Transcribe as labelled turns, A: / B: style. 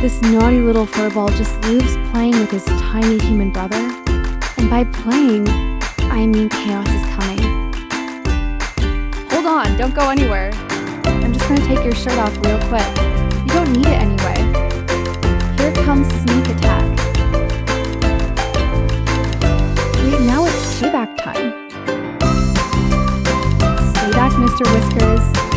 A: This naughty little furball just lives playing with his tiny human brother. And by playing, I mean chaos is coming. Hold on, don't go anywhere. I'm just gonna take your shirt off real quick. You don't need it anyway. Here comes sneak attack. Wait, now it's payback time. Stay back, Mr. Whiskers.